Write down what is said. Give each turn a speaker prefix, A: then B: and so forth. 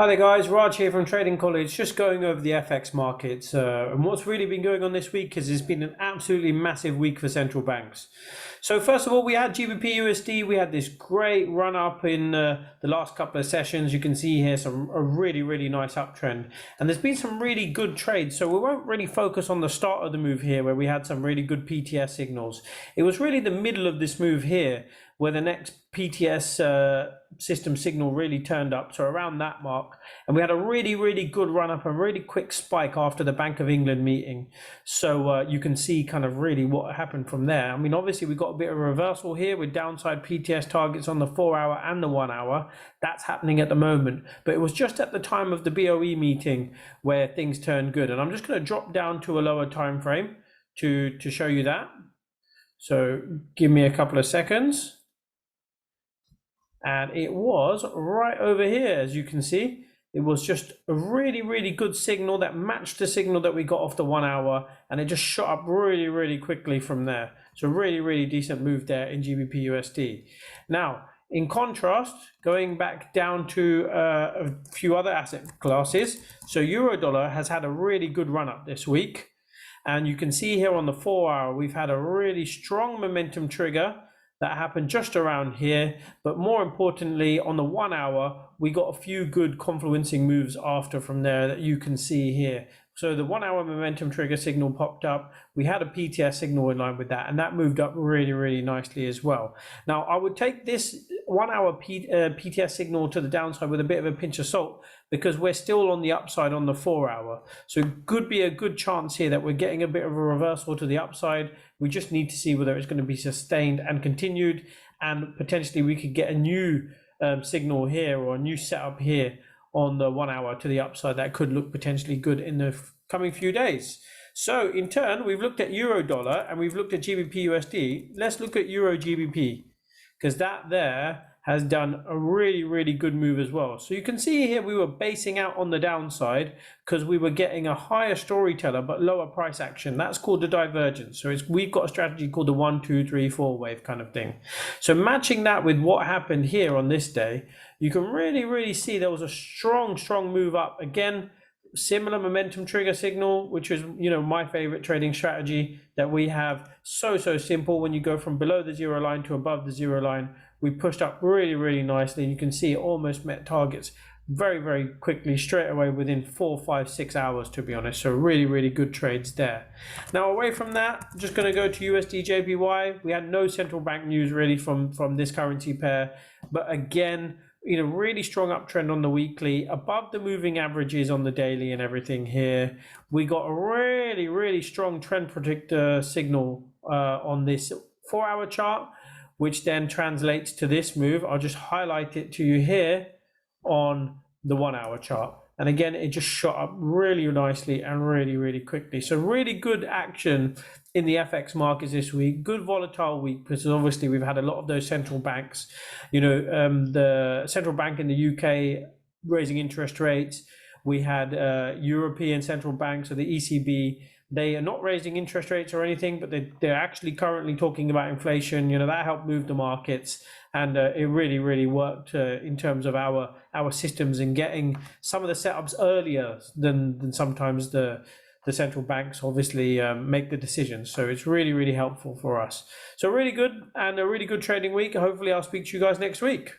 A: Hi there guys, Raj here from Trading College, just going over the FX markets. And what's really been going on this week is it's been an absolutely massive week for central banks. So first of all, we had GBP USD. We had this great run up in the last couple of sessions. You can see here a really nice uptrend. And there's been some really good trades. So we won't really focus on the start of the move here where we had some really good PTS signals. It was really the middle of this move here where the next PTS system signal really turned up, so around that mark, and we had a really good run up, a really quick spike after the Bank of England meeting. So you can see kind of really what happened from there. I mean, obviously we got a bit of a reversal here with downside PTS targets on the 4 hour and the 1 hour. That's happening at the moment, but it was just at the time of the BOE meeting where things turned good. And I'm just going to drop down to a lower time frame to show you that. So give me a couple of seconds. And it was right over here, as you can see. It was just a really good signal that matched the signal that we got off the 1 hour, and it just shot up really quickly from there. So really decent move there in GBP USD. Now, in contrast, going back down to a few other asset classes, so Eurodollar has had a really good run up this week, and you can see here on the 4 hour we've had a really strong momentum trigger that happened just around here, but more importantly on the 1 hour we got a few good confluencing moves after from there that you can see here. So the 1 hour momentum trigger signal popped up, we had a PTS signal in line with that, and that moved up really nicely as well. Now I would take this 1 hour PTS signal to the downside with a bit of a pinch of salt, because we're still on the upside on the 4 hour. So it could be a good chance here that we're getting a bit of a reversal to the upside. We just need to see whether it's going to be sustained and continued, and potentially we could get a new signal here or a new setup here on the 1 hour to the upside that could look potentially good in the coming few days. So in turn, we've looked at Eurodollar and we've looked at GBP USD. Let's look at EURGBP, because that there has done a really good move as well. So you can see here we were basing out on the downside because we were getting a higher storyteller but lower price action. That's called the divergence. So we've got a strategy called the 1 2 3 4 wave kind of thing. So matching that with what happened here on this day, you can really see there was a strong move up again. Similar momentum trigger signal, which is, you know, my favorite trading strategy that we have. So simple. When you go from below the zero line to above the zero line, we pushed up really nicely. You can see it almost met targets very quickly straight away within 4, 5, 6 hours, to be honest. So really good trades there. Now away from that, I'm just going to go to USDJPY. We had no central bank news really from this currency pair, but again, you know, really strong uptrend on the weekly, above the moving averages on the daily and everything here. We got a really strong trend predictor signal on this 4 hour chart, which then translates to this move. I'll just highlight it to you here on the 1 hour chart. And again, it just shot up really nicely and really quickly. So really good action in the FX markets this week. Good volatile week, because obviously we've had a lot of those central banks. You know, the central bank in the UK raising interest rates. We had European central banks, so the ECB. They are not raising interest rates or anything, but they're actually currently talking about inflation. You know, that helped move the markets, and it really worked in terms of our systems in getting some of the setups earlier than sometimes the central banks obviously make the decisions. So it's really helpful for us. So really good, and a really good trading week. Hopefully I'll speak to you guys next week.